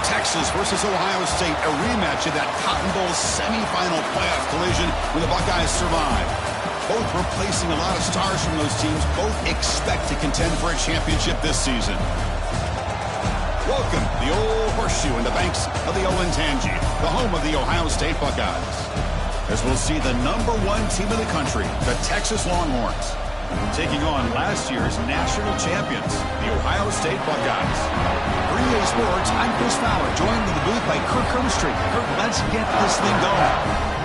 Texas versus Ohio State, a rematch of that Cotton Bowl semifinal playoff collision when the Buckeyes survived. Both replacing a lot of stars from those teams. Both expect to contend for a championship this season. Welcome to the Old Horseshoe in the banks of the Olentangy, the home of the Ohio State Buckeyes. As we'll see the #1 team in the country, the Texas Longhorns, taking on last year's national champions, the Ohio State Buckeyes. For EA Sports, I'm Chris Fowler, joined in the booth by Kirk Herbstreit. Kirk, let's get this thing going.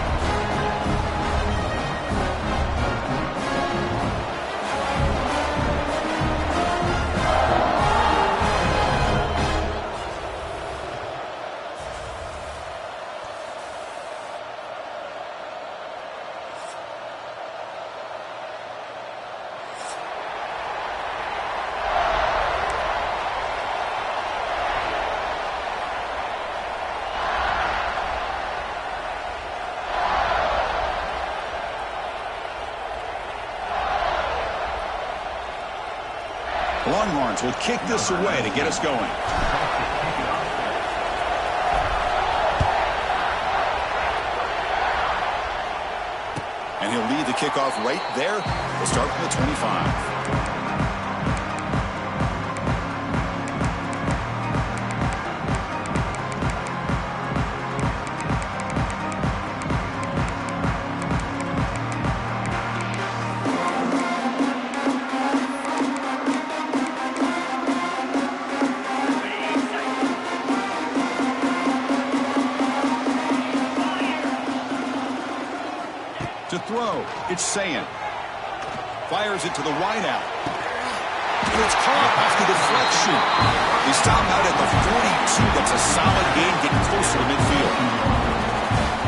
Longhorns will kick this away to get us going. And he'll lead the kickoff right there. We'll start from the 25. To throw, it's Sayin. Fires it to the wideout. And it's caught off the deflection. He stopped out at the 42. That's a solid gain, getting closer to midfield.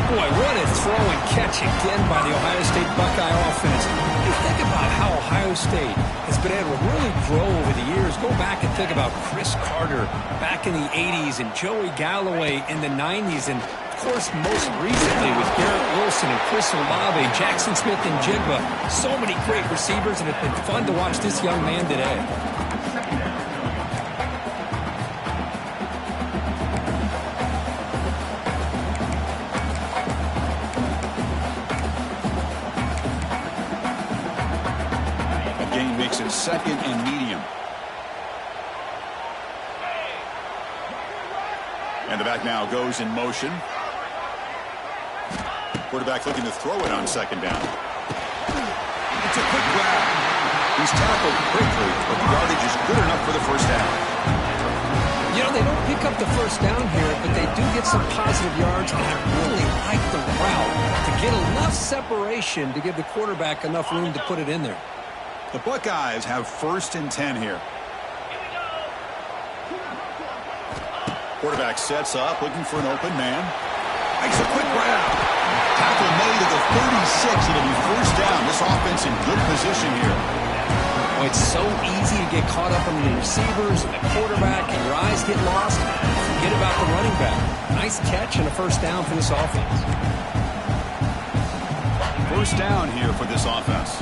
Boy, what a throw and catch again by the Ohio State Buckeye offense. You think about how Ohio State has been able to really grow over the years. Go back and think about Chris Carter back in the 80s and Joey Galloway in the 90s. And of course, most recently with Garrett Wilson and Chris Olave, Jackson Smith and Jigba. So many great receivers, and it's been fun to watch this young man today. The game makes it second and medium. And the back now goes in motion. Quarterback looking to throw it on second down. It's a quick grab. He's tackled quickly, but the yardage is good enough for the first down. You know, they don't pick up the first down here, but they do get some positive yards, and I really like the route to get enough separation to give the quarterback enough room to put it in there. The Buckeyes have 1st and 10 here. Quarterback sets up, looking for an open man. Makes a quick grab. Tackle made at the 36. It'll be first down. This offense in good position here. Oh, it's so easy to get caught up on the receivers and the quarterback, and your eyes get lost. Forget about the running back. Nice catch and a first down for this offense. First down here for this offense.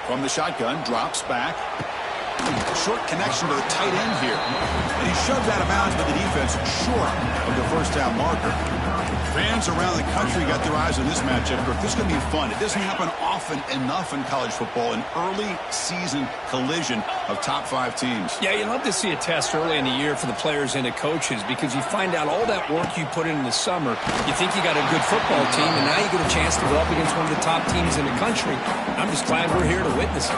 From the shotgun, drops back. Short connection to the tight end here. And he shoved out of bounds, but the defense short of the first down marker. Fans around the country got their eyes on this matchup. This is going to be fun. It doesn't happen often enough in college football, an early season collision of top 5 teams. Yeah, you love to see a test early in the year for the players and the coaches because you find out all that work you put in the summer. You think you got a good football team, and now you get a chance to go up against one of the top teams in the country. I'm just glad we're here to witness it.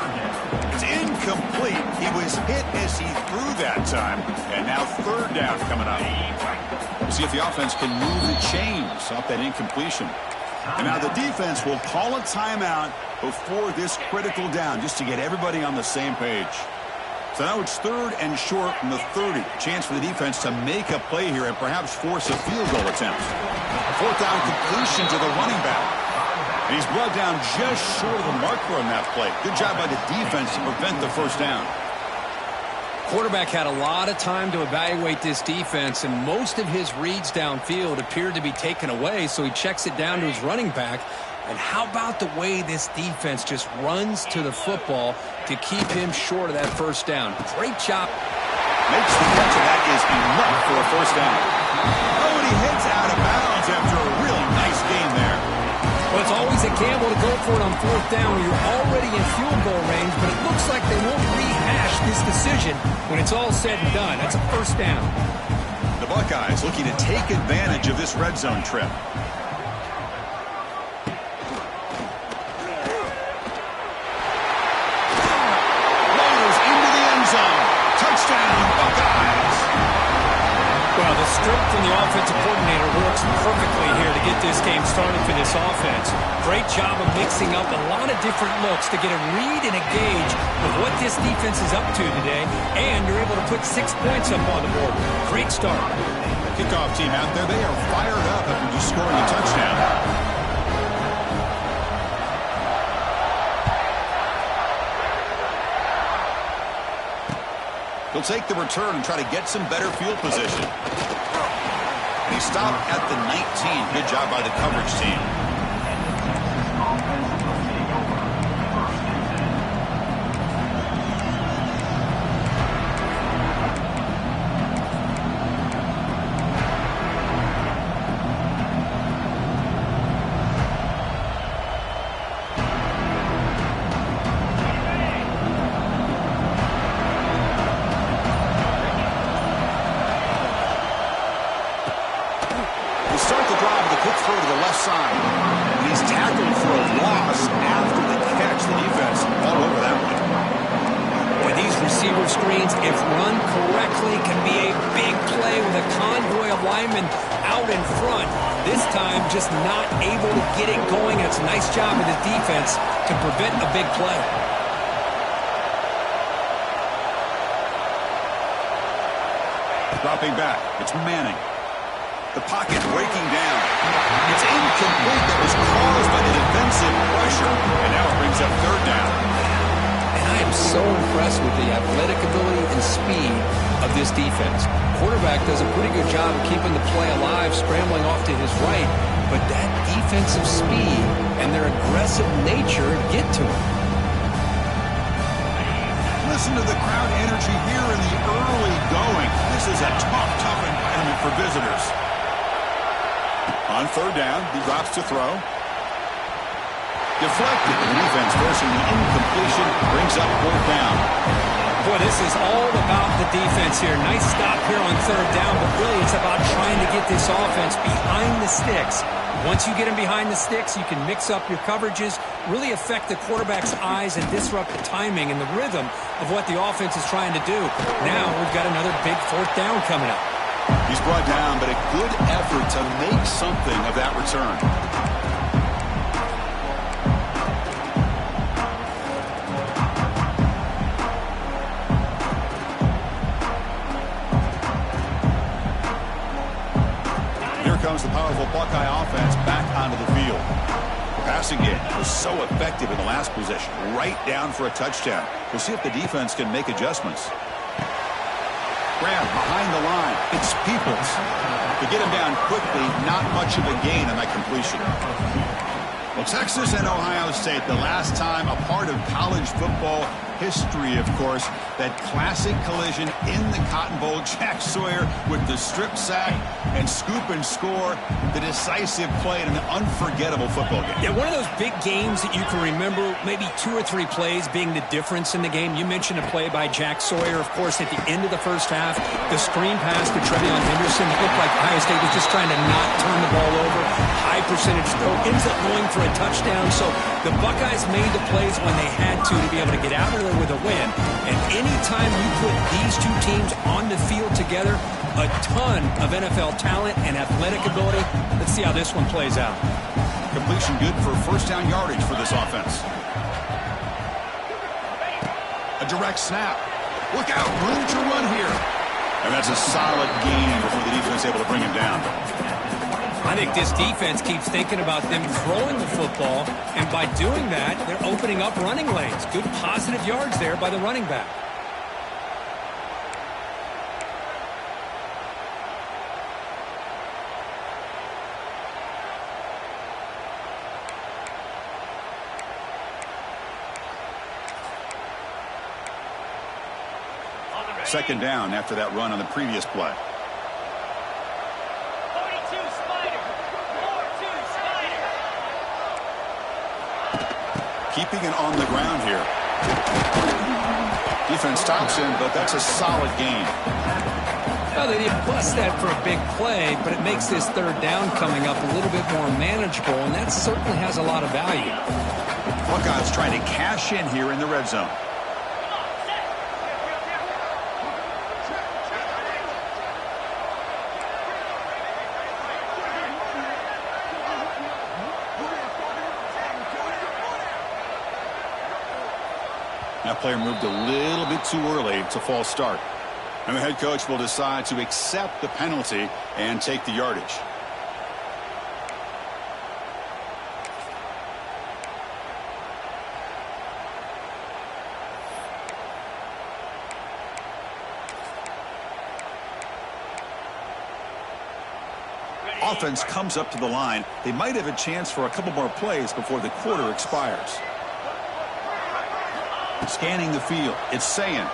It's incomplete. He was hit as he threw that time, and now third down coming up. We'll see if the offense can move the chains off that incompletion. And now the defense will call a timeout before this critical down just to get everybody on the same page. So now it's 3rd and short from the 30. Chance for the defense to make a play here and perhaps force a field goal attempt. 4th down completion to the running back. And he's brought down just short of the marker on that play. Good job by the defense to prevent the first down. Quarterback had a lot of time to evaluate this defense, and most of his reads downfield appeared to be taken away, so he checks it down to his running back. And how about the way this defense just runs to the football to keep him short of that first down? Great job. Makes the catch, and that is enough for a first down. Oh, and he heads out of bounds after a really nice game there. Well, it's always a gamble to go for it on fourth down when you're already in field goal range, but it looks like they won't rehash this decision when it's all said and done. That's a first down. The Buckeyes looking to take advantage of this red zone trip. Rolls into the end zone. Touchdown, Buckeyes. Well, the script from the offensive coordinator works perfectly here to get this game started for this offense. Great job of mixing up a lot of different looks to get a read and a gauge of what this defense is up to today, and you're able to put 6 points up on the board. Great start. Kickoff team out there, they are fired up after just scoring a touchdown. He'll take the return and try to get some better field position. And he stopped at the 19. Good job by the coverage team. Start the drive with a quick throw to the left side. And he's tackled for a loss after the catch. The defense all over that one. Boy, these receiver screens, if run correctly, can be a big play with a convoy of linemen out in front. This time, just not able to get it going. It's a nice job of the defense to prevent a big play. Dropping back. It's Manning. The pocket breaking down. It's incomplete. That was caused by the defensive pressure. And now it brings up third down. And I am so impressed with the athletic ability and speed of this defense. Quarterback does a pretty good job of keeping the play alive, scrambling off to his right. But that defensive speed and their aggressive nature get to him. Listen to the crowd energy here in the early going. This is a tough environment for visitors. On third down, he drops to throw. Deflected. The defense forcing the incompletion. Brings up fourth down. Boy, this is all about the defense here. Nice stop here on third down, but really it's about trying to get this offense behind the sticks. Once you get them behind the sticks, you can mix up your coverages, really affect the quarterback's eyes and disrupt the timing and the rhythm of what the offense is trying to do. Now we've got another big fourth down coming up. He's brought down, but a good effort to make something of that return. Here comes the powerful Buckeye offense back onto the field. The passing game was so effective in the last possession, right down for a touchdown. We'll see if the defense can make adjustments. Grab behind the line. It's Peoples. To get him down quickly, not much of a gain on that completion. Well, Texas and Ohio State, the last time a part of college football history, of course, that classic collision in the Cotton Bowl. Jack Sawyer with the strip sack and scoop and score, the decisive play in an unforgettable football game. Yeah, one of those big games that you can remember, maybe 2 or 3 plays being the difference in the game. You mentioned a play by Jack Sawyer, of course, at the end of the first half. The screen pass to Trevion Henderson. It looked like Ohio State was just trying to not turn the ball over. High percentage throw, ends up going for a touchdown. So the Buckeyes made the plays when they had to be able to get out of there with a win. And anytime you put these two teams on the field together, a ton of NFL talent and athletic ability. Let's see how this one plays out. Completion good for first down yardage for this offense. A direct snap. Look out, room to run here. And that's a solid gain before the defense is able to bring him down. I think this defense keeps thinking about them throwing the football, and by doing that, they're opening up running lanes. Good positive yards there by the running back. Second down after that run on the previous play. 42 Spider. 42 Spider. Keeping it on the ground here. Defense stops him, but that's a solid gain. Well, they didn't bust that for a big play, but it makes this third down coming up a little bit more manageable, and that certainly has a lot of value. Buckeyes trying to cash in here in the red zone. That player moved a little bit too early. It's a false start. And the head coach will decide to accept the penalty and take the yardage. Offense comes up to the line. They might have a chance for a couple more plays before the quarter expires. Scanning the field. It's Sayin.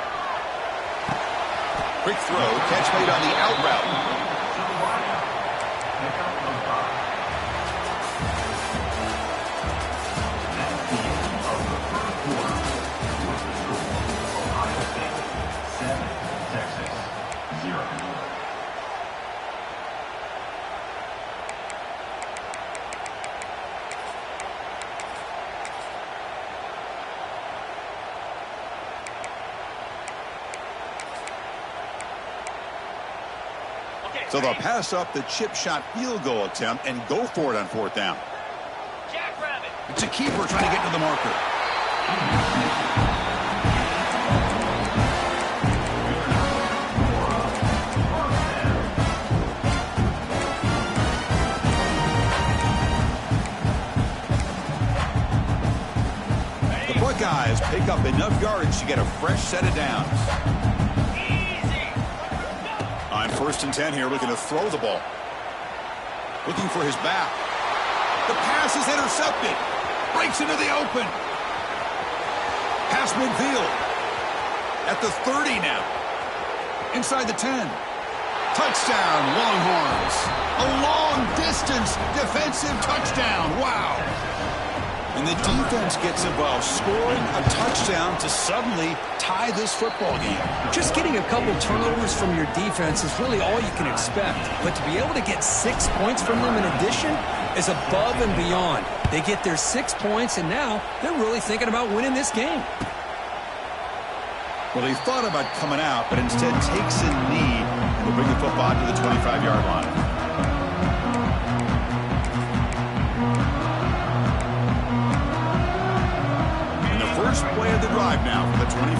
Quick throw. Catch made on the out route. Texas 0. So they'll pass up the chip shot field goal attempt and go for it on fourth down. Jackrabbit. It's a keeper trying to get to the marker. The Buckeyes pick up enough yards to get a fresh set of downs. On 1st and 10 here, looking to throw the ball. Looking for his back. The pass is intercepted. Breaks into the open. Pass midfield. At the 30 now. Inside the 10. Touchdown, Longhorns. A long-distance defensive touchdown. Wow. And the defense gets involved, scoring a touchdown to suddenly tie this football game. Just getting a couple turnovers from your defense is really all you can expect. But to be able to get 6 points from them in addition is above and beyond. They get their 6 points, and now they're really thinking about winning this game. Well, he thought about coming out, but instead takes a knee and will bring the football to the 25-yard line. First play of the drive now for the 25.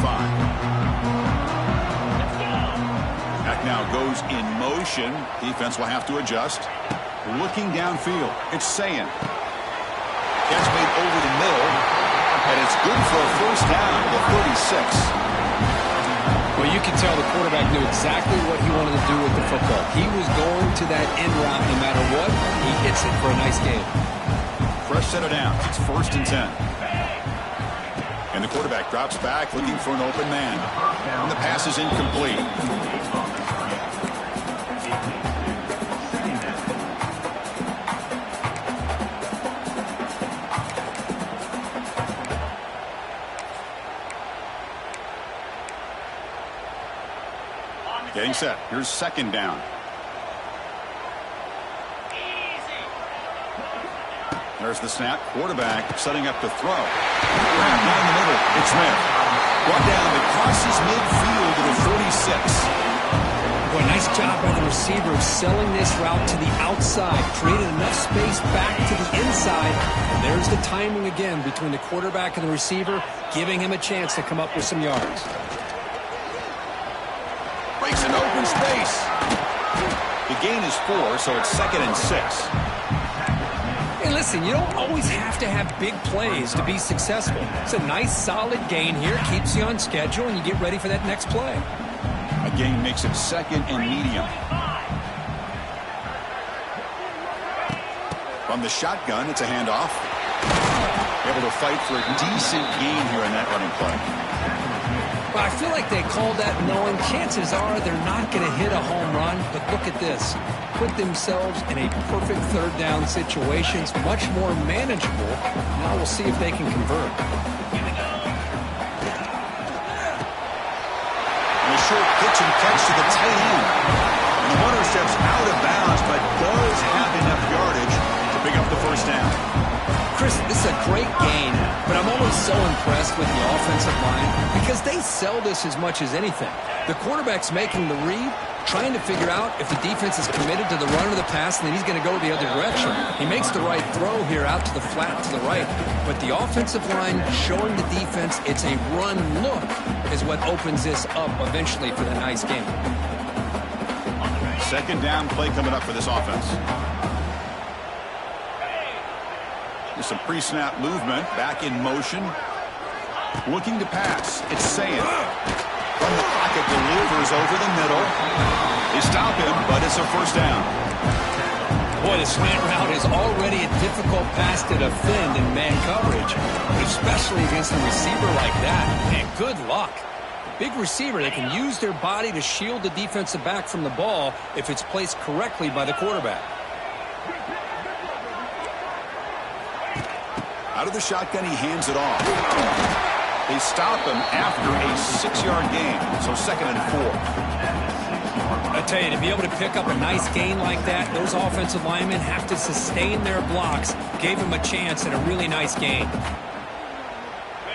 That now goes in motion. Defense will have to adjust. Looking downfield. It's Sayin. Catch made over the middle. And it's good for a first down at the 36. Well, you can tell the quarterback knew exactly what he wanted to do with the football. He was going to that end route no matter what. He hits it for a nice game. Fresh set of downs. It's 1st and 10. And the quarterback drops back, looking for an open man. And the pass is incomplete. Getting set. Here's 2nd down. There's the snap. Quarterback setting up to throw. Grab down the middle. It's Smith. Brought down across his midfield to the 46. Boy, nice job by the receiver of selling this route to the outside. Created enough space back to the inside. And there's the timing again between the quarterback and the receiver, giving him a chance to come up with some yards. Breaks into open space. The gain is 4, so it's 2nd and 6. Hey, listen, you don't always have to have big plays to be successful. It's a nice, solid gain here. Keeps you on schedule, and you get ready for that next play. A gain makes it 2nd and medium. From the shotgun, it's a handoff. Able to fight for a decent gain here in that running play. Well, I feel like they called that knowing chances are they're not going to hit a home run. But look at this. Put themselves in a perfect third down situation. It's much more manageable. Now we'll see if they can convert. And a short pitch and catch to the tight end. And the runner steps out of bounds, but does have enough yardage to pick up the first down. Chris, this is a great game, but I'm always so impressed with the offensive line because they sell this as much as anything. The quarterback's making the read, trying to figure out if the defense is committed to the run or the pass, and then he's going to go the other direction. He makes the right throw here out to the flat to the right, but the offensive line showing the defense it's a run look is what opens this up eventually for the nice game. Second down play coming up for this offense. There's some pre-snap movement, back in motion. Looking to pass. It's Saying. From the pocket, delivers over the middle. They stop him, but it's a first down. Boy, the slant route is already a difficult pass to defend in man coverage, but especially against a receiver like that. And good luck. Big receiver, they can use their body to shield the defensive back from the ball if it's placed correctly by the quarterback. Out of the shotgun, he hands it off. They stop him after a 6-yard gain, so 2nd and 4. I tell you, to be able to pick up a nice gain like that, those offensive linemen have to sustain their blocks. Gave him a chance at a really nice gain.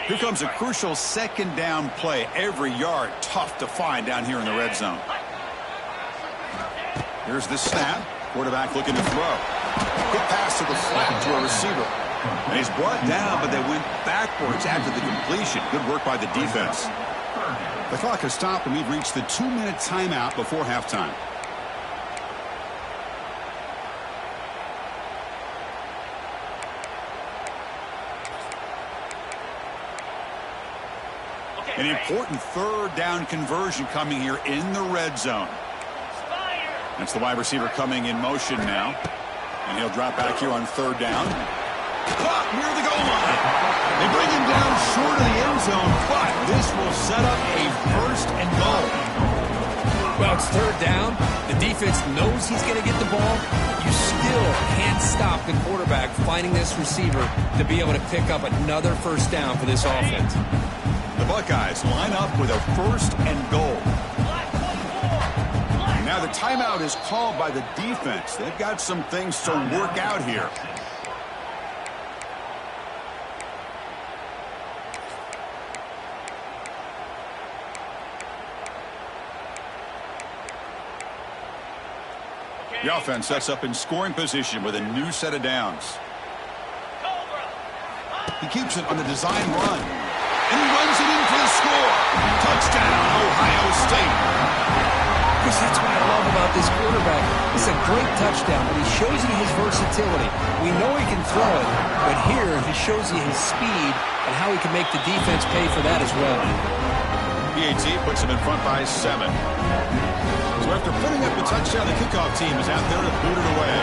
Here comes a crucial second down play. Every yard tough to find down here in the red zone. Here's the snap. Quarterback looking to throw. Quick pass to the flat to a receiver. And he's brought down, but they went backwards after the completion. Good work by the defense. The clock has stopped, and we've reached the 2-minute timeout before halftime. An important third down conversion coming here in the red zone. That's the wide receiver coming in motion now. And he'll drop back here on third down. Caught near the goal line. They bring him down short of the end zone, but this will set up a first and goal. Well, it's third down. The defense knows he's going to get the ball. You still can't stop the quarterback finding this receiver to be able to pick up another first down for this offense. The Buckeyes line up with a first and goal. Now the timeout is called by the defense. They've got some things to work out here. The offense sets up in scoring position with a new set of downs. He keeps it on the design run. And he runs it in for the score. Touchdown, Ohio State. Chris, that's what I love about this quarterback. It's a great touchdown, but he shows you his versatility. We know he can throw it, but here he shows you his speed and how he can make the defense pay for that as well. PAT puts him in front by 7. So after putting up the touchdown, the kickoff team is out there to boot it away.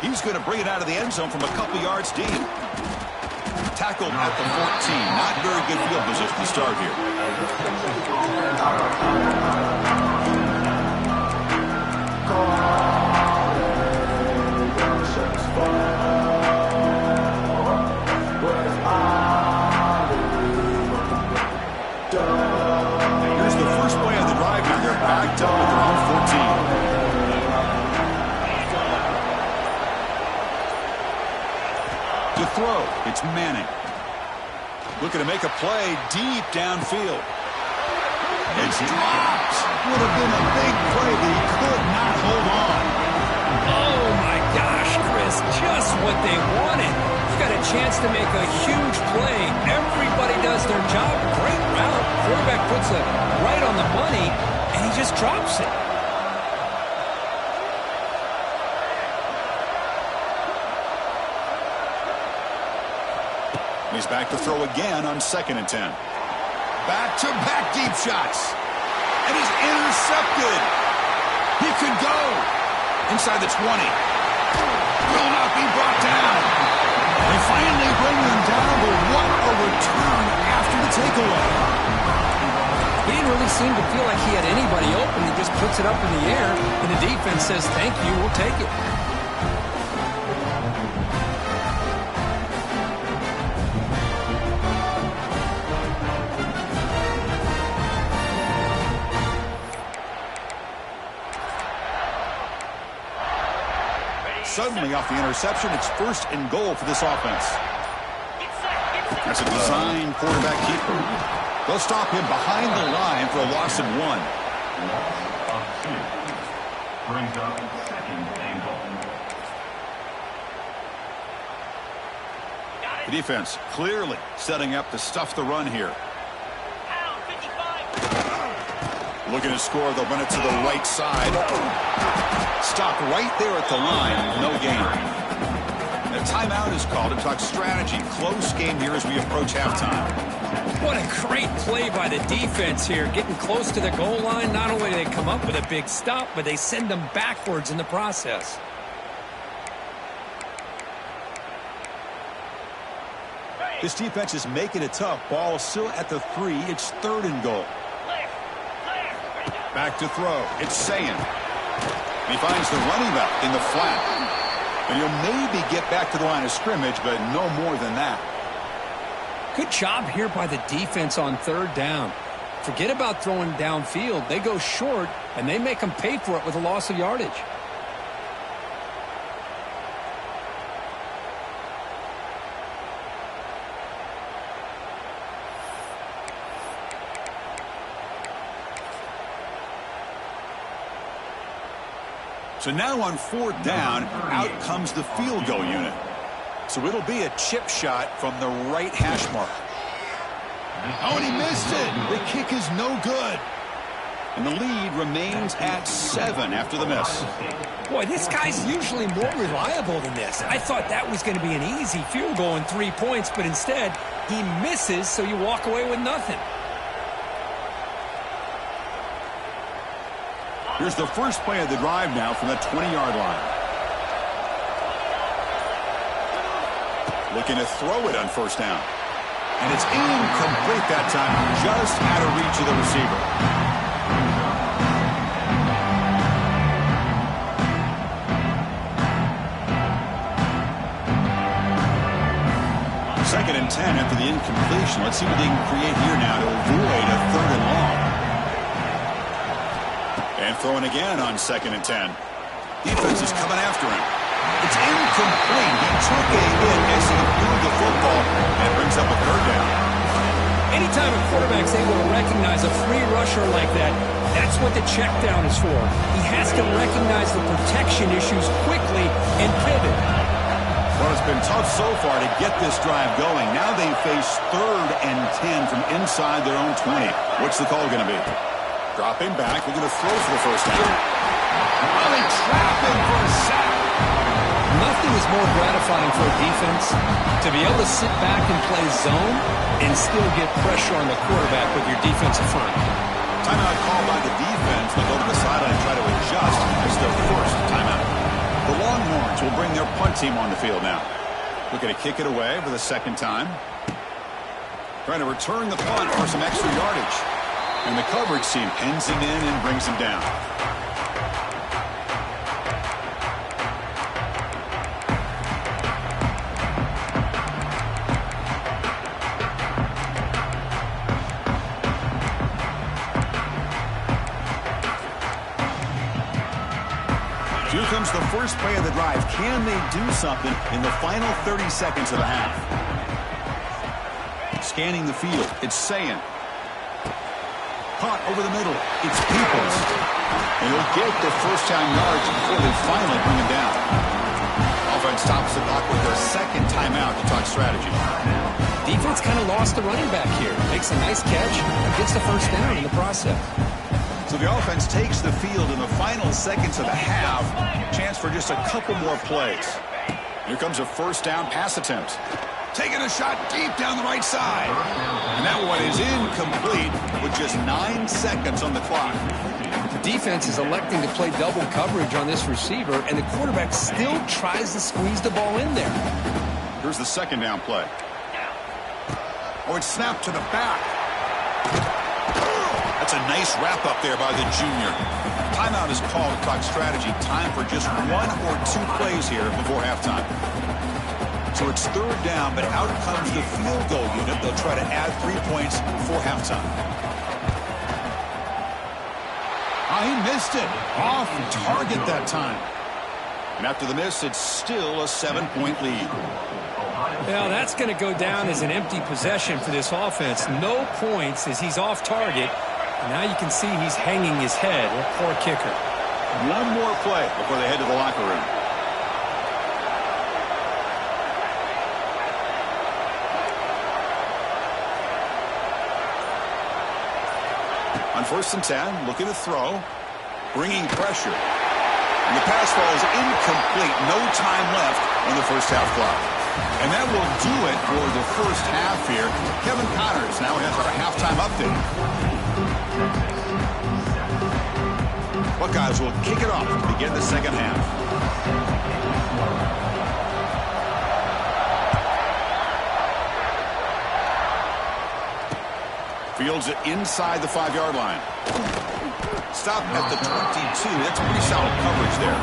He's going to bring it out of the end zone from a couple yards deep. Tackled at the 14. Not very good field position to start here. Here's the first play of the drive. Now they're backed up at their own 14. To throw, it's Manning. Looking to make a play deep downfield. It's dropped. Would have been a big play, but he could not hold on. Oh, my gosh, Chris. Just what they wanted. You've got a chance to make a huge play. Everybody does their job. Great route. Quarterback puts it right on the money, and he just drops it. He's back to throw again on 2nd and 10. Back-to-back deep shots. And he's intercepted. He could go inside the 20. Will not be brought down. They finally bring them down, but what a return after the takeaway. He didn't really seem to feel like he had anybody open. He just puts it up in the air, and the defense says, thank you, we'll take it. Suddenly, off the interception, it's 1st and goal for this offense. That's a design quarterback keeper. They'll stop him behind the line for a loss of 1. Loss of 2. Brings up 2nd and goal. The defense clearly setting up to stuff the run here. Looking to score, they'll run it to the right side. Stop right there at the line, no gain. A timeout is called to talk strategy. Close game here as we approach halftime. What a great play by the defense here. Getting close to the goal line, not only do they come up with a big stop, but they send them backwards in the process. This defense is making it tough. Ball still at the 3. It's 3rd and goal. Back to throw. It's Sayan. He finds the running back in the flat. And he'll maybe get back to the line of scrimmage, but no more than that. Good job here by the defense on 3rd down. Forget about throwing downfield. They go short, and they make them pay for it with a loss of yardage. So now on 4th down, out comes the field goal unit. So it'll be a chip shot from the right hash mark. Oh, and he missed it. The kick is no good. And the lead remains at 7 after the miss. Boy, this guy's usually more reliable than this. I thought that was going to be an easy field goal and 3 points, but instead he misses, so you walk away with nothing. Here's the first play of the drive now from the 20-yard line. Looking to throw it on 1st down. And it's incomplete that time, just out of reach of the receiver. 2nd and 10 after the incompletion. Let's see what they can create here now to avoid a 3rd and long. And throwing again on 2nd and 10. Defense is coming after him. It's incomplete. He took a hit as he threw the football and brings up a 3rd down. Anytime a quarterback's able to recognize a free rusher like that, that's what the check down is for. He has to recognize the protection issues quickly and pivot. Well, it's been tough so far to get this drive going. Now they face 3rd and 10 from inside their own 20. What's the call going to be? Dropping back. They're going to throw for the 1st down. Oh, they trap him for a sack. Nothing is more gratifying for a defense to be able to sit back and play zone and still get pressure on the quarterback with your defensive front. Timeout called by the defense. They'll go to the sideline and try to adjust as their 1st timeout. The Longhorns will bring their punt team on the field now. Looking to kick it away for the 2nd time. Trying to return the punt for some extra yardage. And the coverage team pins him in and brings him down. Here comes the first play of the drive. Can they do something in the final 30 seconds of the half? Scanning the field. It's Sayan. Caught over the middle. It's Peoples. And he'll get the 1st down yards before they finally bring him down. Offense stops the clock with their 2nd timeout to talk strategy. Defense kind of lost the running back here. Makes a nice catch and gets the 1st down in the process. So the offense takes the field in the final seconds of the half. Chance for just a couple more plays. Here comes a 1st down pass attempt. Taking a shot deep down the right side. And that one is incomplete with just 9 seconds on the clock. The defense is electing to play double coverage on this receiver, and the quarterback still tries to squeeze the ball in there. Here's the second down play. Oh, it's snapped to the back. That's a nice wrap up there by the junior. Timeout is called to talk strategy. Time for just 1 or 2 plays here before halftime. So it's third down, but out comes the field goal unit. They'll try to add 3 points before halftime. Oh, he missed it. Off target that time. And after the miss, it's still a 7-point lead. Well, that's going to go down as an empty possession for this offense. No points as he's off target. And now you can see he's hanging his head. What poor kicker. One more play before they head to the locker room. On 1st and 10, looking to throw. Bringing pressure. And the pass falls incomplete. No time left on the first half clock. And that will do it for the first half here. Kevin Connors now has our halftime update. Buckeyes will kick it off to begin the second half. Fields it inside the 5-yard line. Stop at the 22. That's pretty solid coverage there.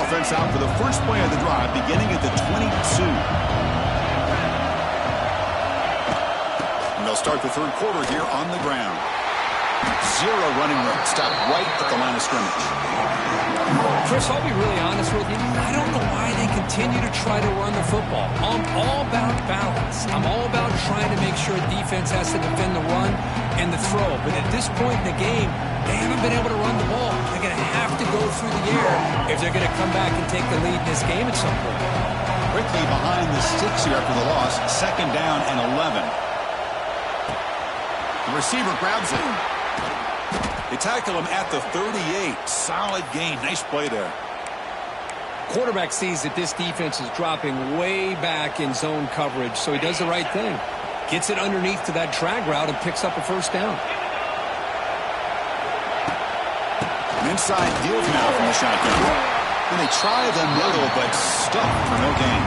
Offense out for the first play of the drive, beginning at the 22. And they'll start the third quarter here on the ground. 0 running room. Stop right at the line of scrimmage. Chris, I'll be really honest with you. I don't know why they continue to try to run the football. I'm all about balance. I'm all about trying to make sure defense has to defend the run and the throw. But at this point in the game, they haven't been able to run the ball. They're going to have to go through the air if they're going to come back and take the lead in this game at some point. Quickly behind the sticks here after the loss. 2nd down and 11. The receiver grabs it. They tackle him at the 38. Solid gain. Nice play there. Quarterback sees that this defense is dropping way back in zone coverage, so he does the right thing. Gets it underneath to that drag route and picks up a first down. An inside give now from the shotgun. And they try the middle, but stuffed for no gain.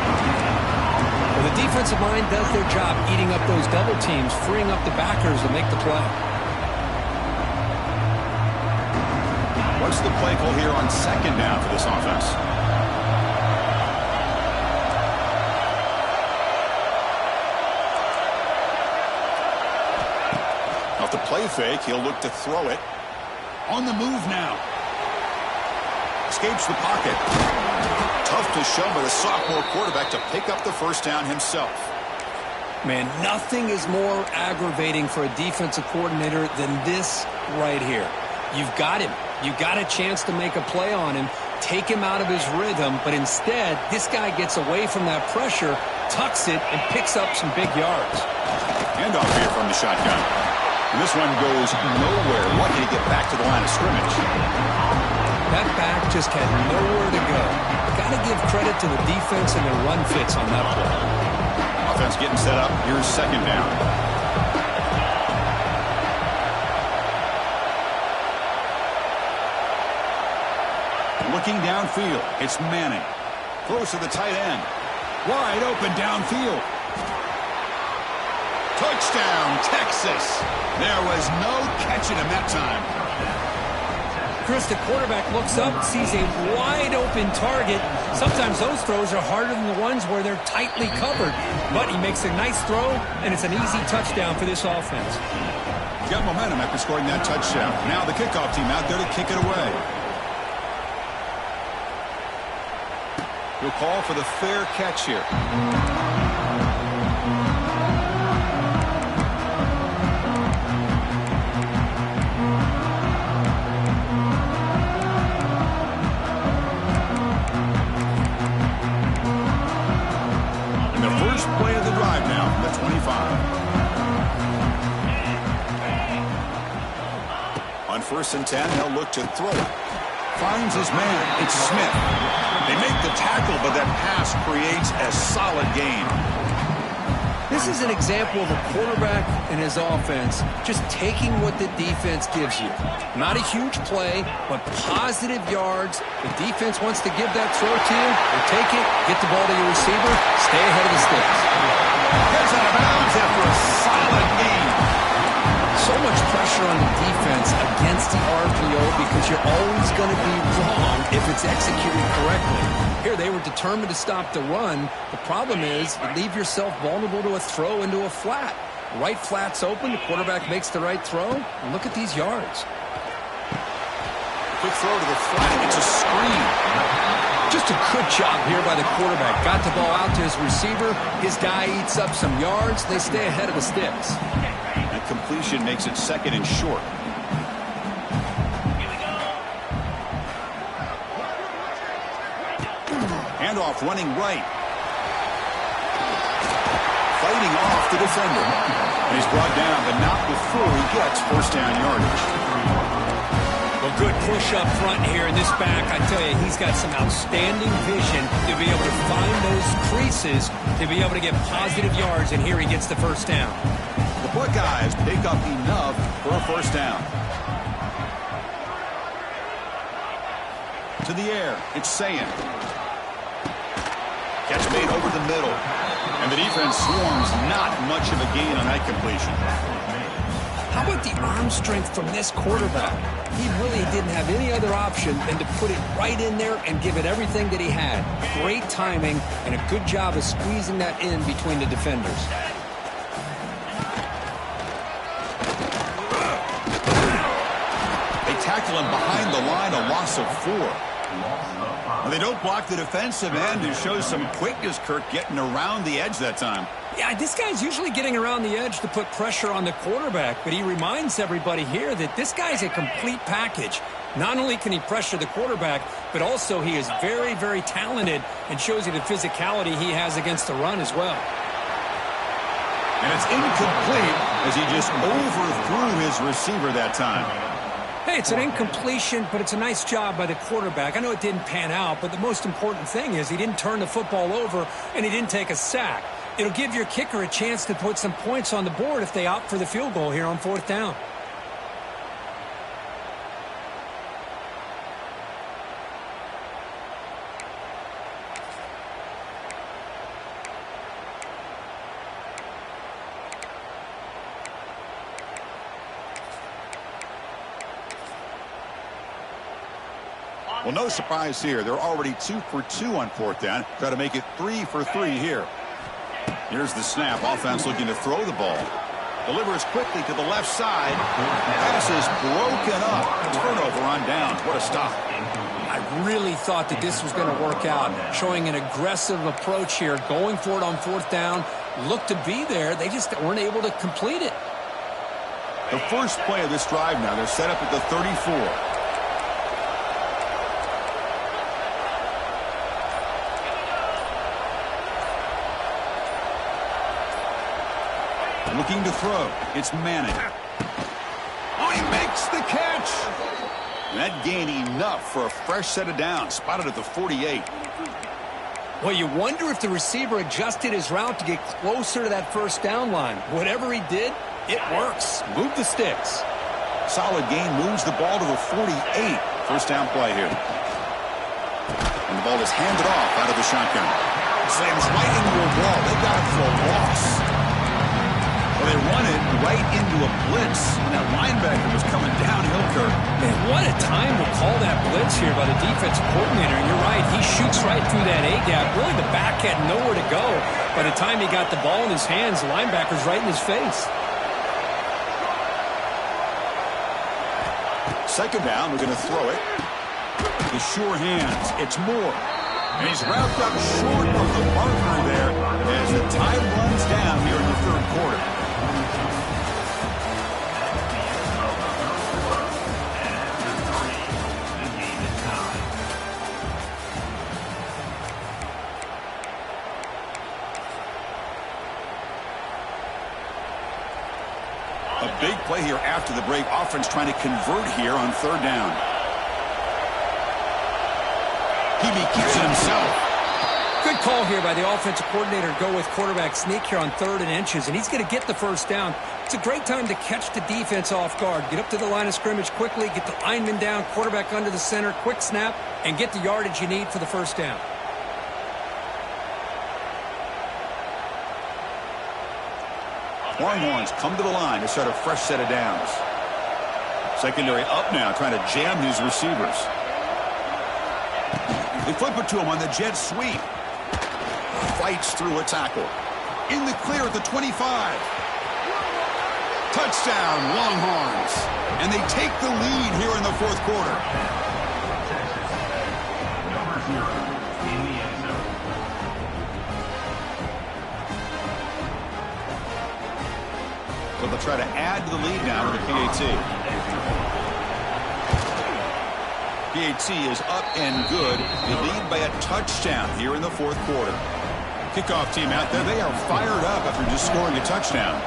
Well, the defensive line does their job eating up those double teams, freeing up the backers to make the play. What's the play call here on 2nd down for this offense? Off the play fake, he'll look to throw it. On the move now. Escapes the pocket. Tough to show by the sophomore quarterback to pick up the first down himself. Man, nothing is more aggravating for a defensive coordinator than this right here. You've got him. You've got a chance to make a play on him, take him out of his rhythm, but instead, this guy gets away from that pressure, tucks it, and picks up some big yards. Handoff here from the shotgun. And this one goes nowhere. Lucky to get back to the line of scrimmage. That back just had nowhere to go. Got to give credit to the defense and their run fits on that play. Offense getting set up. Here's 2nd down. Looking downfield, it's Manning. Close to the tight end. Wide open downfield. Touchdown, Texas. There was no catching him that time. Chris, the quarterback looks up, sees a wide open target. Sometimes those throws are harder than the ones where they're tightly covered. But he makes a nice throw, and it's an easy touchdown for this offense. Got momentum after scoring that touchdown. Now the kickoff team out there to kick it away. We'll call for the fair catch here. And the first play of the drive now from the 25. 1st and 10. They'll look to throw it. Finds his man. It's Smith. They make the tackle, but that pass creates a solid gain. This is an example of a quarterback and his offense just taking what the defense gives you. Not a huge play, but positive yards. The defense wants to give that throw to you. You take it, get the ball to your receiver, stay ahead of the sticks. Gets out of bounds after a solid gain. So much pressure on the defense against the RPO because you're always going to be wrong if it's executed correctly. Here, they were determined to stop the run. The problem is you leave yourself vulnerable to a throw into a flat. Right flat's open. The quarterback makes the right throw. And look at these yards. Quick throw to the flat. It's a screen. Just a good job here by the quarterback. Got the ball out to his receiver. His guy eats up some yards. They stay ahead of the sticks. That completion makes it 2nd and short. Handoff running right. Fighting off the defender. And he's brought down, but not before he gets 1st down yardage. Well, good push up front here in this back. I tell you, he's got some outstanding vision to be able to find those creases, to be able to get positive yards, and here he gets the 1st down. The Buckeyes pick up enough for a 1st down. To the air, it's Sayin. Catch made over the middle. And the defense swarms, not much of a gain on that completion. How about the arm strength from this quarterback? He really didn't have any other option than to put it right in there and give it everything that he had. Great timing and a good job of squeezing that in between the defenders. They tackle him behind the line, a loss of 4. Well, they don't block the defensive end and show some quickness, Kirk, getting around the edge that time. Yeah, this guy's usually getting around the edge to put pressure on the quarterback, but he reminds everybody here that this guy's a complete package. Not only can he pressure the quarterback, but also he is very, very talented and shows you the physicality he has against the run as well. And it's incomplete as he just overthrew his receiver that time. Hey, it's an incompletion, but it's a nice job by the quarterback. I know it didn't pan out, but the most important thing is he didn't turn the football over and he didn't take a sack. It'll give your kicker a chance to put some points on the board if they opt for the field goal here on 4th down. Well, no surprise here. They're already 2 for 2 on 4th down. Try to make it 3 for 3 here. Here's the snap. Offense looking to throw the ball. Delivers quickly to the left side. Pass is broken up. Turnover on downs. What a stop. I really thought that this was going to work out. Showing an aggressive approach here. Going for it on 4th down. Looked to be there. They just weren't able to complete it. The first play of this drive now. They're set up at the 34. Looking to throw. It's Manning. Oh, he makes the catch. And that gained enough for a fresh set of downs. Spotted at the 48. Well, you wonder if the receiver adjusted his route to get closer to that 1st down line. Whatever he did, it works. Move the sticks. Solid gain moves the ball to the 48. 1st down play here. And the ball is handed off out of the shotgun. Slams right into a wall. They got it for a loss. Well, they run it right into a blitz. And that linebacker was coming downhill, Kirk. Man, what a time to call that blitz here by the defensive coordinator. And you're right, he shoots right through that A-gap. Really, the back had nowhere to go. By the time he got the ball in his hands, the linebacker's right in his face. 2nd down, we're going to throw it. The sure hands. It's Moore. And he's wrapped up short of the marker there as the time runs down here in the 3rd quarter. A big play here after the break. Offense trying to convert here on third down. He keeps it himself. Good call here by the offensive coordinator to go with quarterback sneak here on 3rd and inches, and he's going to get the first down. It's a great time to catch the defense off guard. Get up to the line of scrimmage quickly, get the lineman down, quarterback under the center, quick snap, and get the yardage you need for the first down. Longhorns come to the line to start a fresh set of downs. Secondary up now, trying to jam these receivers. They flip it to him on the jet sweep. Fights through a tackle. In the clear at the 25. Touchdown, Longhorns. And they take the lead here in the 4th quarter. Texas, number 0 in the end zone. So they'll try to add to the lead now with the PAT. PAT is up and good. They lead by a touchdown here in the 4th quarter. Kickoff team out there. They are fired up after just scoring a touchdown.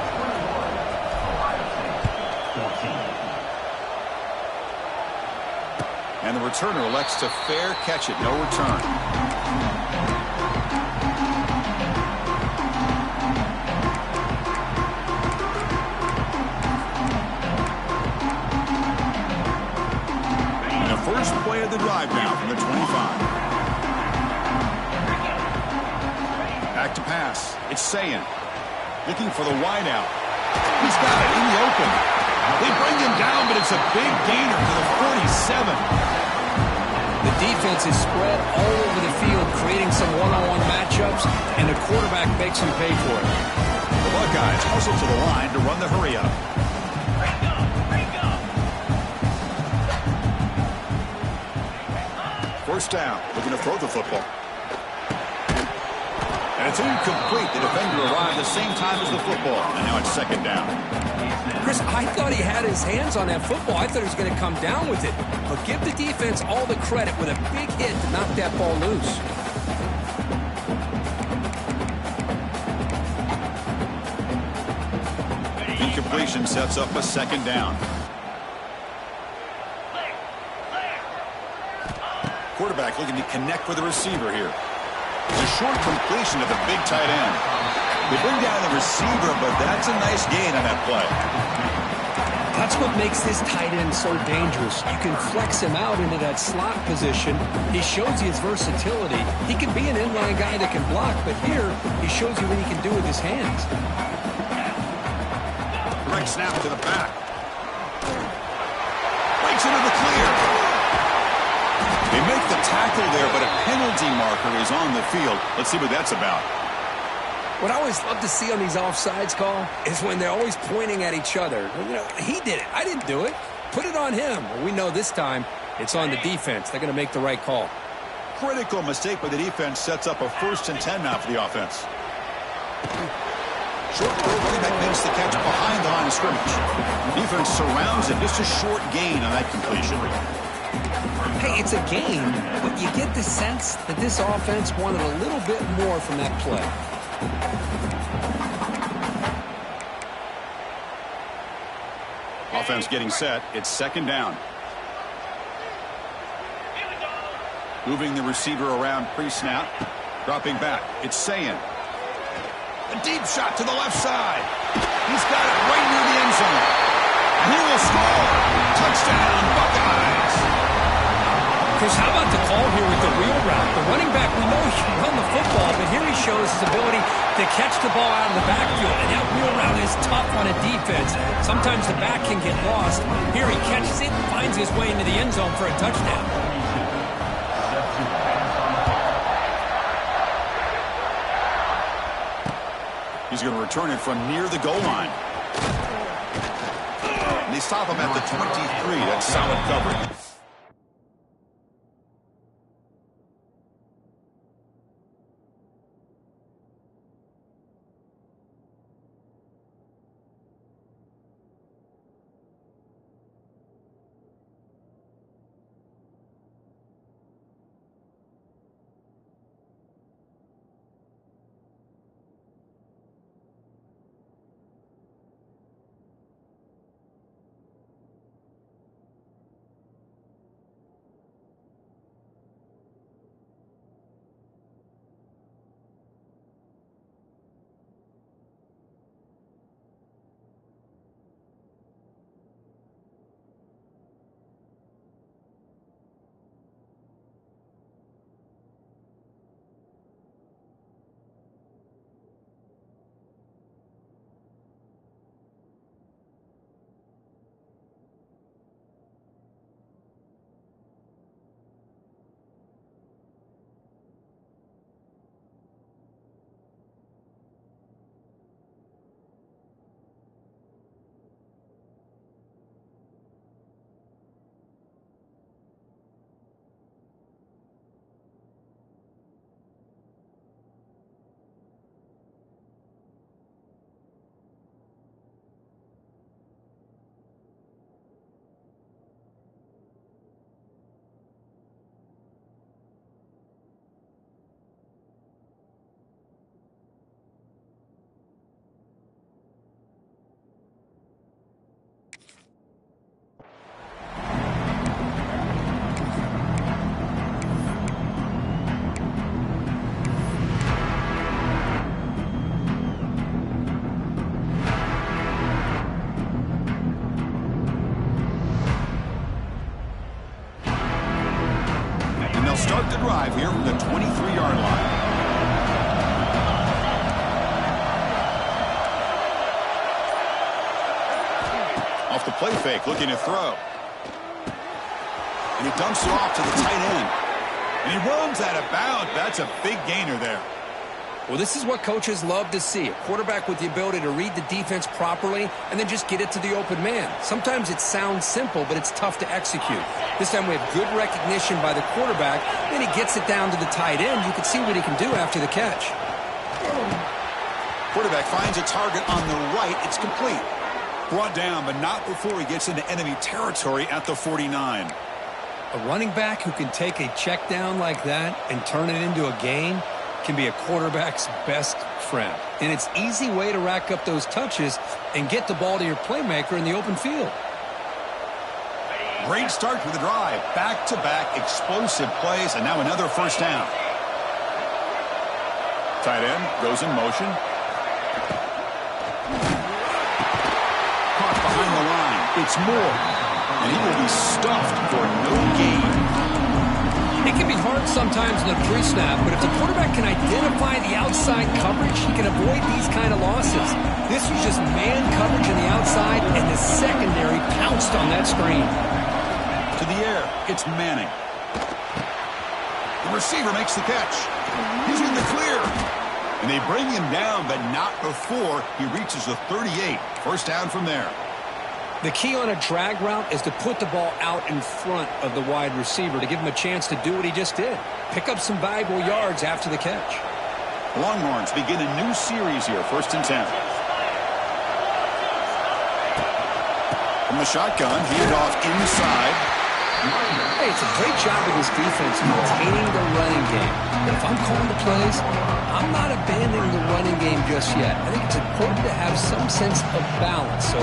And the returner elects to fair catch it. No return. And the first play of the drive now from the 25. Back to pass. It's Sayin. Looking for the wideout. He's got it in the open. They bring him down, but it's a big gainer to the 47. The defense is spread all over the field, creating some one-on-one matchups, and the quarterback makes them pay for it. The Buckeyes hustle to the line to run the hurry-up. First down, looking to throw the football. And it's incomplete. The defender arrived the same time as the football. And now it's 2nd down. Chris, I thought he had his hands on that football. I thought he was going to come down with it. But give the defense all the credit with a big hit to knock that ball loose. Incompletion sets up a 2nd down. Quarterback looking to connect with the receiver here. It's a short completion to the big tight end. They bring down the receiver, but that's a nice gain on that play. That's what makes this tight end so dangerous. You can flex him out into that slot position. He shows you his versatility. He can be an inline guy that can block, but here he shows you what he can do with his hands. Direct snap to the back. Breaks into the clear. They make the tackle there, but a penalty marker is on the field. Let's see what that's about. What I always love to see on these offsides call is when they're always pointing at each other. You know, he did it. I didn't do it. Put it on him. Well, we know this time it's on the defense. They're going to make the right call. Critical mistake by the defense sets up a 1st and 10 now for the offense. Short throw, running back makes the catch behind the line of scrimmage. Defense surrounds it. Just a short gain on that completion. Hey, it's a game, but you get the sense that this offense wanted a little bit more from that play. Offense getting set. It's 2nd down. Moving the receiver around pre-snap. Dropping back. It's Sayin. A deep shot to the left side. He's got it right near the end zone. And he will score. Touchdown, Buckeyes. Chris, how about the call here with the wheel route? The running back, we know he can run the football, but here he shows his ability to catch the ball out of the backfield. And that wheel route is tough on a defense. Sometimes the back can get lost. Here he catches it and finds his way into the end zone for a touchdown. He's going to return it from near the goal line. And they stop him at the 23. That's solid coverage. Off the play fake, looking to throw. And he dumps it off to the tight end. And he runs out of bounds. That's a big gainer there. Well, this is what coaches love to see. A quarterback with the ability to read the defense properly and then just get it to the open man. Sometimes it sounds simple, but it's tough to execute. This time we have good recognition by the quarterback. Then he gets it down to the tight end. You can see what he can do after the catch. Quarterback finds a target on the right. It's complete. Brought down, but not before he gets into enemy territory at the 49. A running back who can take a check down like that and turn it into a gain can be a quarterback's best friend. And it's an easy way to rack up those touches and get the ball to your playmaker in the open field. Great start to the drive. Back-to-back explosive plays, and now another first down. Tight end goes in motion. Caught behind the line. It's Moore. And he will be stuffed for no gain. It can be hard sometimes in the pre-snap, but if the quarterback can identify the outside coverage, he can avoid these kind of losses. This was just man coverage on the outside, and the secondary pounced on that screen. To the air, it's Manning. The receiver makes the catch. He's in the clear. And they bring him down, but not before he reaches the 38. First down from there. The key on a drag route is to put the ball out in front of the wide receiver to give him a chance to do what he just did. Pick up some valuable yards after the catch. Longhorns begin a new series here, 1st and 10. From the shotgun, handed off inside. Hey, it's a great job of this defense maintaining the running game. But if I'm calling the plays, I'm not abandoning the running game just yet. I think it's important to have some sense of balance. So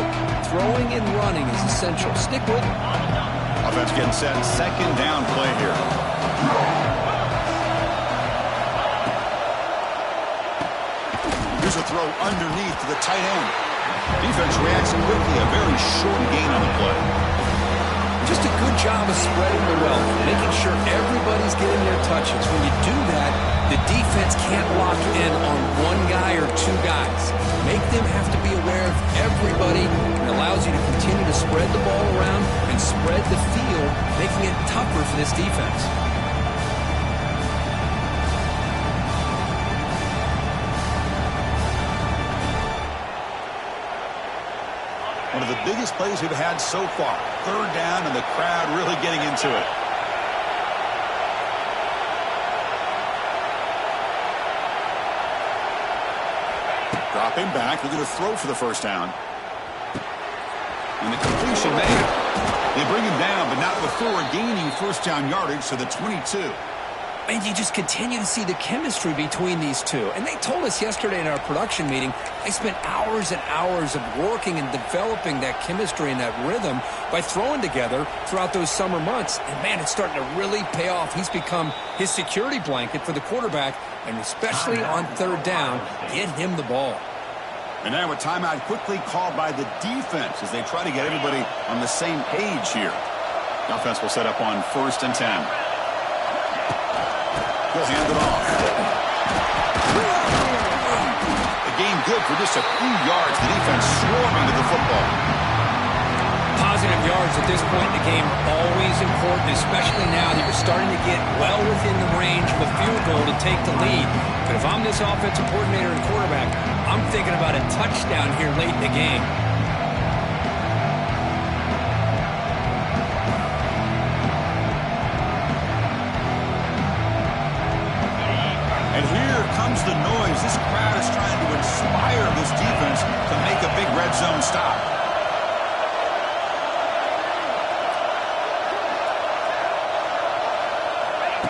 throwing and running is essential. Stick with it. Offense getting set. Second down play here. Here's a throw underneath to the tight end. Defense reacts quickly. A very short gain on the play. Just a good job of spreading the wealth, making sure everybody's getting their touches. When you do that, the defense can't lock in on one guy or two guys. Make them have to be aware of everybody. It allows you to continue to spread the ball around and spread the field, making it tougher for this defense. One of the biggest plays we've had so far. Third down, and the crowd really getting into it. Dropping back, looking to throw for the first down. And the completion made. They bring him down, but not before gaining first down yardage to the 22. And you just continue to see the chemistry between these two. And they told us yesterday in our production meeting, they spent hours and hours of working and developing that chemistry and that rhythm by throwing together throughout those summer months. And, man, it's starting to really pay off. He's become his security blanket for the quarterback, and especially on third down, get him the ball. And now a timeout quickly called by the defense as they try to get everybody on the same page here. The offense will set up on 1st and 10. He'll hand it off. The game good for just a few yards. The defense swarming to the football. Positive yards at this point in the game, always important, especially now that you're starting to get well within the range of a field goal to take the lead. But if I'm this offensive coordinator and quarterback, I'm thinking about a touchdown here late in the game. And here comes the noise. This crowd is trying to inspire this defense to make a big red zone stop.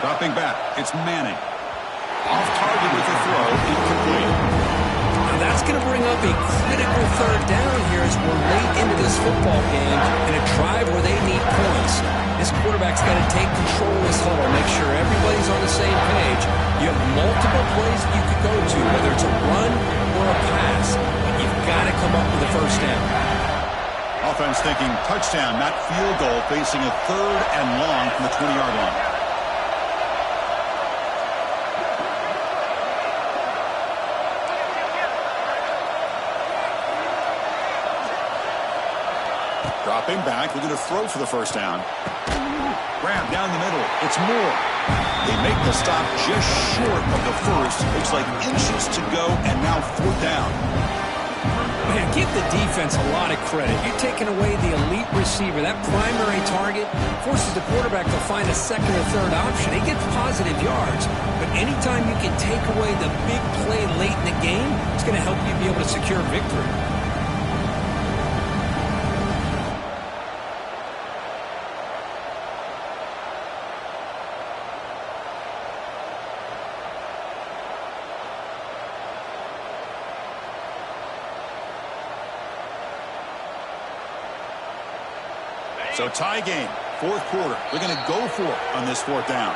Dropping back, it's Manning. Off target with a throw, incomplete. Now that's going to bring up a critical third down here as we're late into this football game in a drive where they need points. This quarterback's got to take control of this huddle, make sure everybody's on the same page. You have multiple plays that you could go to, whether it's a run or a pass, but you've got to come up with a first down. Offense thinking touchdown, not field goal, facing a 3rd and long from the 20-yard line. Dropping back, looking to throw for the first down. Grab down the middle. It's Moore. They make the stop just short of the first. Looks like inches to go, and now 4th down. Man, give the defense a lot of credit. You're taking away the elite receiver. That primary target forces the quarterback to find a second or third option. He gets positive yards, but anytime you can take away the big play late in the game, it's going to help you be able to secure victory. So tie game, 4th quarter. They're going to go for it on this 4th down.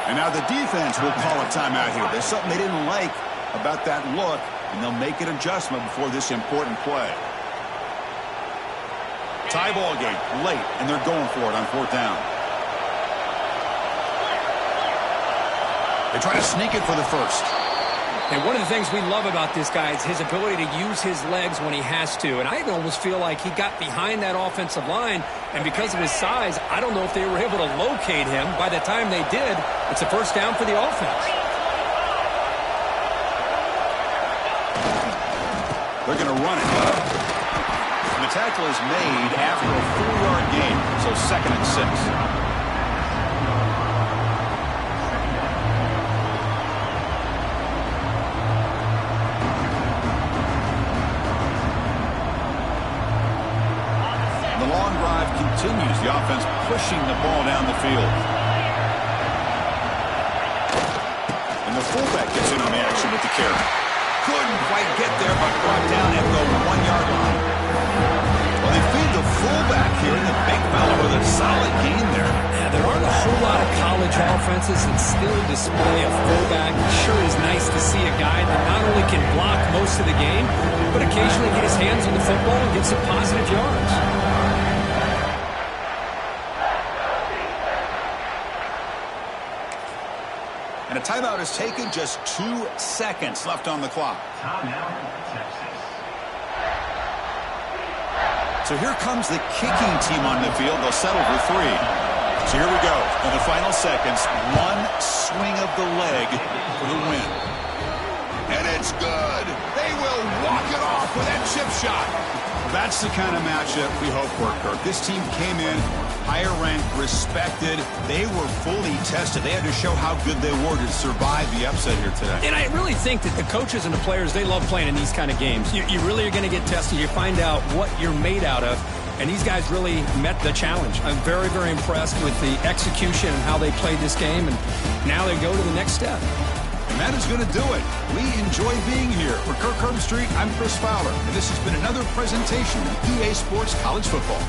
And now the defense will call a timeout here. There's something they didn't like about that look, and they'll make an adjustment before this important play. Tie ball game, late, and they're going for it on 4th down. They try to sneak it for the first. And one of the things we love about this guy is his ability to use his legs when he has to. And I almost feel like he got behind that offensive line, and because of his size, I don't know if they were able to locate him. By the time they did, it's a first down for the offense. They're going to run it. And the tackle is made after a 4-yard gain, so 2nd and 6. Continues the offense pushing the ball down the field. And the fullback gets in on the action with the carry. Couldn't quite get there, but brought down at the 1-yard line. Well, they feed the fullback here, and the big fella with a solid gain there. Yeah, there aren't a whole lot of college offenses that still display a fullback. It sure is nice to see a guy that not only can block most of the game, but occasionally get his hands on the football and get some positive yards. And a timeout is taken, just 2 seconds left on the clock. Timeout, Texas. So here comes the kicking team on the field. They'll settle for 3. So here we go. In the final seconds, one swing of the leg for the win. And it's good. They will walk it off with that chip shot. That's the kind of matchup we hope for, Kirk. This team came in higher ranked, respected. They were fully tested. They had to show how good they were to survive the upset here today. And I really think that the coaches and the players, they love playing in these kind of games. You really are going to get tested. You find out what you're made out of. And these guys really met the challenge. I'm very, very impressed with the execution and how they played this game. And now they go to the next step. And that is going to do it. We enjoy being here. For Kirk Herbstreit, I'm Chris Fowler. And this has been another presentation of EA Sports College Football.